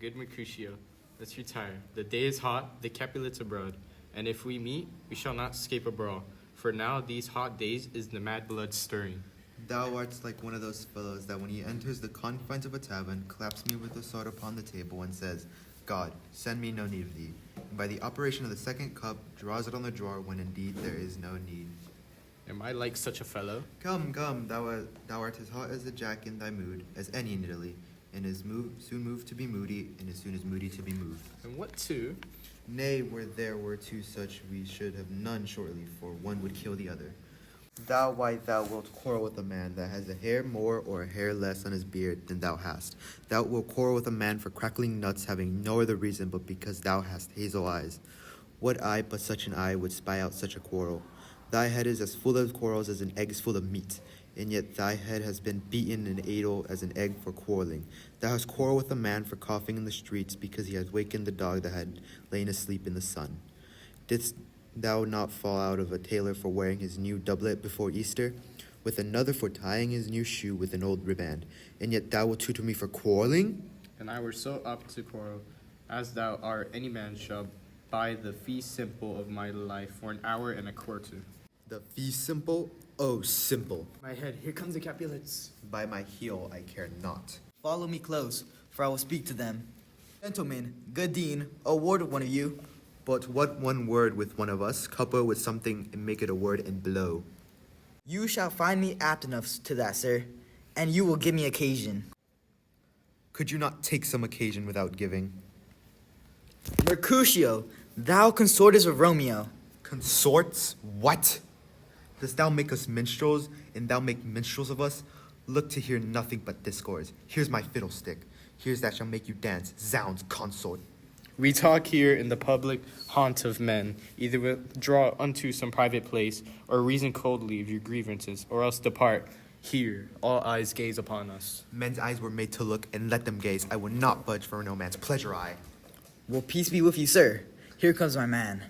good Mercutio, let's retire. The day is hot, the Capulets abroad, and if we meet, we shall not escape a brawl. For now these hot days is the mad blood stirring. Thou art like one of those fellows that when he enters the confines of a tavern, claps me with a sword upon the table and says, God, send me no need of thee. And by the operation of the second cup, draws it on the drawer when indeed there is no need. Am I like such a fellow? Come, thou art as hot as a jack in thy mood, as any in Italy, and is soon moved to be moody, and as soon as moody to be moved. And what two? Nay, where there were two such, we should have none shortly, for one would kill the other. Why thou wilt quarrel with a man that has a hair more or a hair less on his beard than thou hast. Thou wilt quarrel with a man for crackling nuts, having no other reason but because thou hast hazel eyes. What eye but such an eye would spy out such a quarrel? Thy head is as full of quarrels as an egg is full of meat, and yet thy head has been beaten and idle as an egg for quarreling. Thou hast quarreled with a man for coughing in the streets, because he has wakened the dog that had lain asleep in the sun. Didst thou not fall out of a tailor for wearing his new doublet before Easter, with another for tying his new shoe with an old riband, and yet thou wilt tutor me for quarreling? And I were so up to quarrel, as thou art, any man shall buy the fee simple of my life for an hour and a quarter. The fee simple? Oh, simple. My head, here comes the Capulets. By my heel I care not. Follow me close, for I will speak to them. Gentlemen, good dean, a word with one of you. But what one word with one of us, couple with something and make it a word and blow? You shall find me apt enough to that, sir, and you will give me occasion. Could you not take some occasion without giving? Mercutio, thou consortest with Romeo. Consorts? What? Dost thou make us minstrels, and thou make minstrels of us? Look to hear nothing but discords. Here's my fiddlestick. Here's that shall make you dance. Zounds, consort. We talk here in the public haunt of men. Either withdraw unto some private place, or reason coldly of your grievances, or else depart. Here, all eyes gaze upon us. Men's eyes were made to look, and let them gaze. I will not budge for no man's pleasure eye. Well, peace be with you, sir. Here comes my man.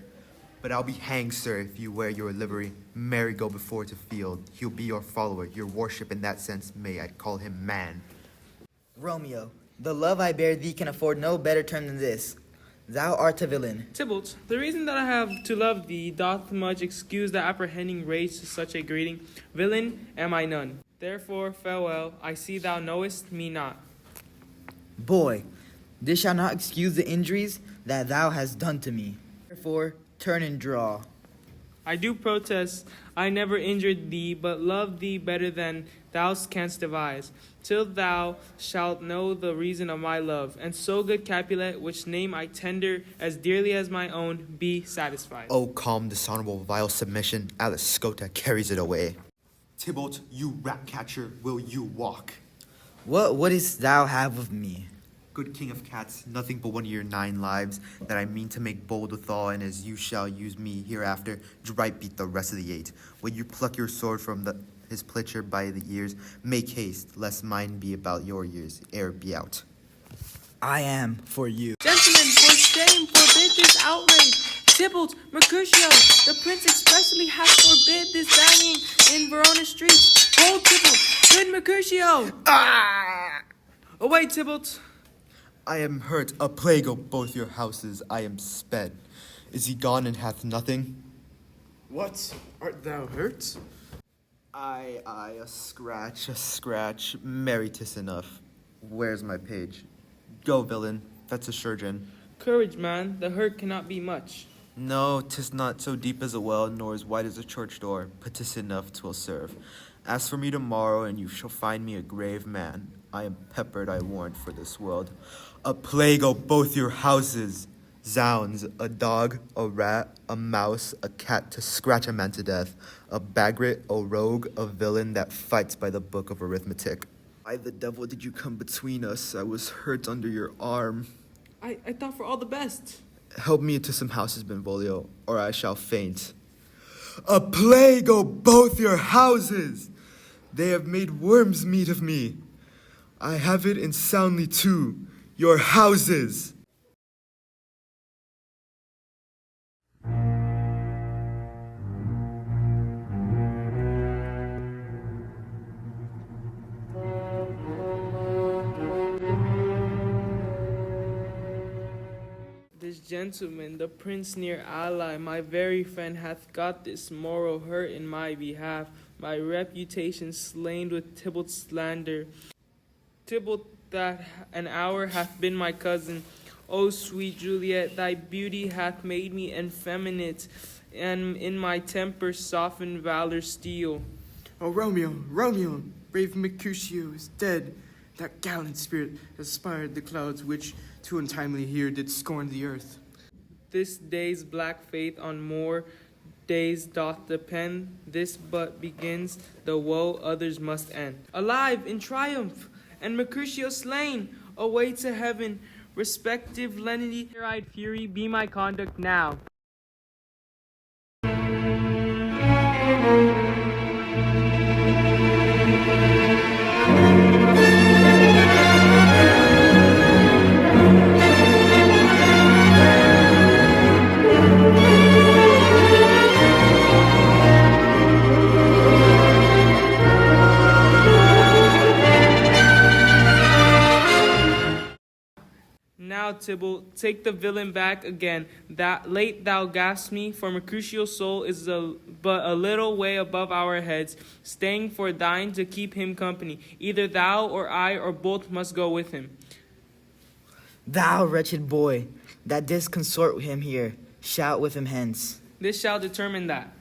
But I'll be hanged, sir, if you wear your livery. Marry go before to field. He'll be your follower, your worship in that sense. May I call him man. Romeo, the love I bear thee can afford no better term than this. Thou art a villain. Tybalt, the reason that I have to love thee doth much excuse the apprehending rage to such a greeting. Villain am I none. Therefore, farewell, I see thou knowest me not. Boy, this shall not excuse the injuries that thou hast done to me. Therefore, turn and draw. I do protest, I never injured thee, but love thee better than thou canst devise, till thou shalt know the reason of my love. And so, good Capulet, which name I tender as dearly as my own, be satisfied. Oh, calm, dishonorable, vile submission. Alice Scota carries it away. Tybalt, you rat catcher, will you walk? What wouldst thou have of me? Good king of cats, nothing but one of your 9 lives, that I mean to make bold withal, and as you shall use me hereafter, dripe beat the rest of the 8. When you pluck your sword from his pletcher by the ears, make haste, lest mine be about your years, ere be out. I am for you. Gentlemen, for shame, forbid this outrage. Tybalt, Mercutio, the prince expressly hath forbid this banging in Verona streets. Hold, Tybalt, good Mercutio! Away, Tybalt! I am hurt, a plague of both your houses, I am sped. Is he gone and hath nothing? What? Art thou hurt? Aye, a scratch, merry 'tis enough. Where's my page? Go, villain, that's a surgeon. Courage, man, the hurt cannot be much. No, 'tis not so deep as a well, nor as wide as a church door, but 'tis enough 'twill serve. Ask for me tomorrow, and you shall find me a grave man. I am peppered, I warrant, for this world. A plague o' both your houses! Zounds, a dog, a rat, a mouse, a cat to scratch a man to death, a bagret, a rogue, a villain that fights by the book of arithmetic. Why the devil did you come between us? I was hurt under your arm. I thought for all the best. Help me into some houses, Benvolio, or I shall faint. A plague o' both your houses! They have made worms meat of me. I have it, and soundly too, your houses! This gentleman, the prince near ally, my very friend, hath got this moral hurt in my behalf, my reputation slain with Tybalt's slander. Tybalt that an hour hath been my cousin. O sweet Juliet, thy beauty hath made me effeminate, and in my temper softened valor's steel. Oh, Romeo, Romeo, brave Mercutio is dead. That gallant spirit aspired the clouds which too untimely here did scorn the earth. This day's black faith on more days doth depend. This but begins, the woe others must end. Alive in triumph, and Mercutio slain, away to heaven, respective lenity, clear-eyed fury, be my conduct now. Now, Tybalt, take the villain back again. That late thou gav'st me, for Mercutio's soul is but a little way above our heads, staying for thine to keep him company. Either thou or I or both must go with him. Thou wretched boy, that didst consort with him here, shout with him hence. This shall determine that.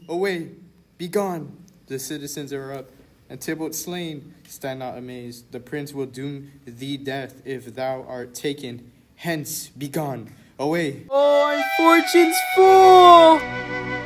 Away, be gone. The citizens are up, and Tybalt slain. Stand not amazed. The prince will doom thee death if thou art taken. Hence, be gone. Away. Oh, I'm fortune's fool!